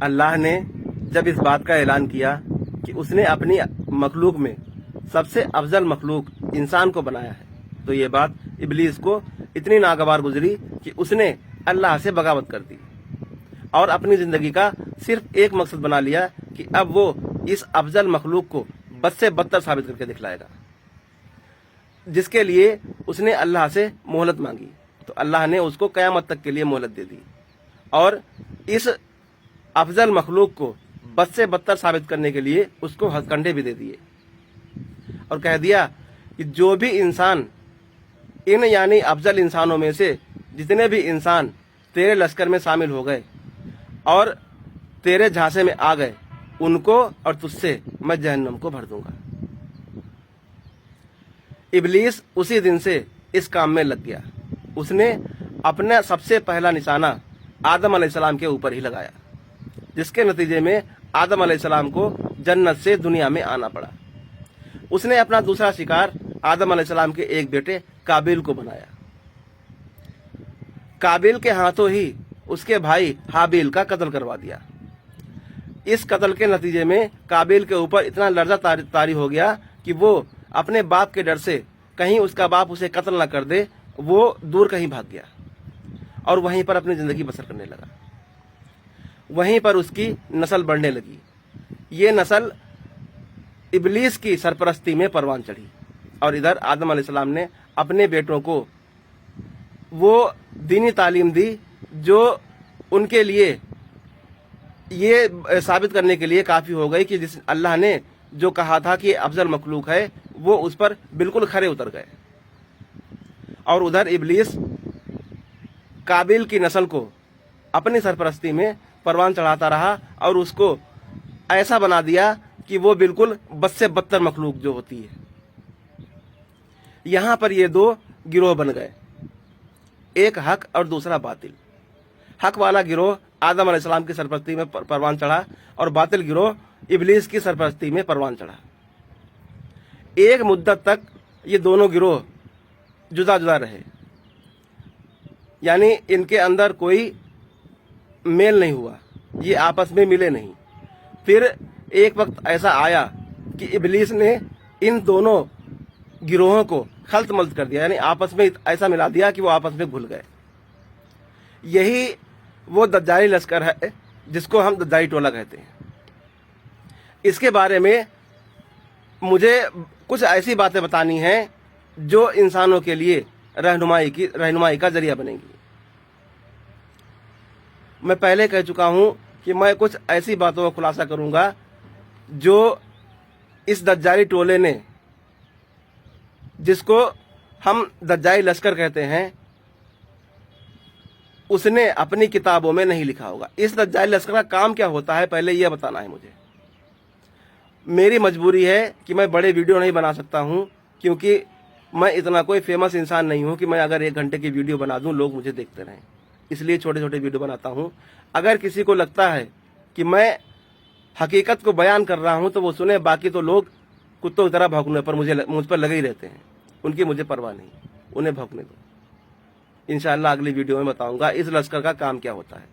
अल्लाह ने जब इस बात का ऐलान किया कि उसने अपनी मखलूक में सबसे अफजल मखलूक इंसान को बनाया है, तो ये बात इब्लीस को इतनी नागवार गुजरी कि उसने अल्लाह से बगावत कर दी और अपनी जिंदगी का सिर्फ एक मकसद बना लिया कि अब वो इस अफजल मखलूक को बद से बदतर साबित करके दिखलाएगा, जिसके लिए उसने अल्लाह से मोहलत मांगी। तो अल्लाह ने उसको क़यामत तक के लिए मोहलत दे दी और इस अफजल मखलूक को बद से बदतर साबित करने के लिए उसको हथकंडे भी दे दिए और कह दिया कि जो भी इंसान इन यानी अफजल इंसानों में से जितने भी इंसान तेरे लश्कर में शामिल हो गए और तेरे झांसे में आ गए, उनको और तुझसे मैं जहन्नम को भर दूंगा। इब्लीस उसी दिन से इस काम में लग गया। उसने अपना सबसे पहला निशाना आदम अलैहिस्सलाम के ऊपर ही लगाया, जिसके नतीजे में आदम अलैहिस्सलाम को जन्नत से दुनिया में आना पड़ा। उसने अपना दूसरा शिकार आदम अलैहिस्सलाम के एक बेटे काबिल को बनाया। काबिल के हाथों ही उसके भाई हाबिल का कत्ल करवा दिया। इस कत्ल के नतीजे में काबिल के ऊपर इतना लर्जा तारी हो गया कि वो अपने बाप के डर से कहीं उसका बाप उसे कत्ल न कर दे, वो दूर कहीं भाग गया और वहीं पर अपनी जिंदगी बसर करने लगा। वहीं पर उसकी नस्ल बढ़ने लगी। ये नस्ल इब्लीस की सरपरस्ती में परवान चढ़ी और इधर आदम अलैहिस्सलाम ने अपने बेटों को वो दीनी तालीम दी जो उनके लिए ये साबित करने के लिए काफ़ी हो गई कि जिस अल्लाह ने जो कहा था कि अफजल मखलूक है, वो उस पर बिल्कुल खरे उतर गए। और उधर इब्लीस काबिल की नस्ल को अपनी सरपरस्ती में परवान चढ़ाता रहा और उसको ऐसा बना दिया कि वो बिल्कुल बद से बदतर मखलूक जो होती है। यहाँ पर ये दो गिरोह बन गए, एक हक और दूसरा बातिल। हक वाला गिरोह आदम अलैहिस्सलाम की सरपरस्ती में परवान चढ़ा और बातिल गिरोह इब्लीस की सरपरस्ती में परवान चढ़ा। एक मुद्दत तक ये दोनों गिरोह जुदा जुदा रहे, यानी इनके अंदर कोई मेल नहीं हुआ, ये आपस में मिले नहीं। फिर एक वक्त ऐसा आया कि इब्लीस ने इन दोनों गिरोहों को खल्त मल्त कर दिया, यानी आपस में ऐसा मिला दिया कि वो आपस में घुल गए। यही वो दज्जाली लश्कर है जिसको हम दज्जाली टोला कहते हैं। इसके बारे में मुझे कुछ ऐसी बातें बतानी हैं जो इंसानों के लिए रहनुमाई का जरिया बनेंगी। मैं पहले कह चुका हूं कि मैं कुछ ऐसी बातों का खुलासा करूंगा जो इस दज्जाली टोले ने, जिसको हम दज्जाली लश्कर कहते हैं, उसने अपनी किताबों में नहीं लिखा होगा। इस दज्जाली लश्कर का काम क्या होता है, पहले यह बताना है मुझे। मेरी मजबूरी है कि मैं बड़े वीडियो नहीं बना सकता हूं, क्योंकि मैं इतना कोई फेमस इंसान नहीं हूं कि मैं अगर 1 घंटे की वीडियो बना दूं लोग मुझे देखते रहें। इसलिए छोटे छोटे वीडियो बनाता हूं। अगर किसी को लगता है कि मैं हकीकत को बयान कर रहा हूं तो वो सुने, बाकी तो लोग कुत्तों की तरह भौंकने पर मुझ पर लगे ही रहते हैं। उनकी मुझे परवाह नहीं, उन्हें भौंकने दो। इंशाअल्लाह अगली वीडियो में बताऊंगा इस लश्कर का काम क्या होता है।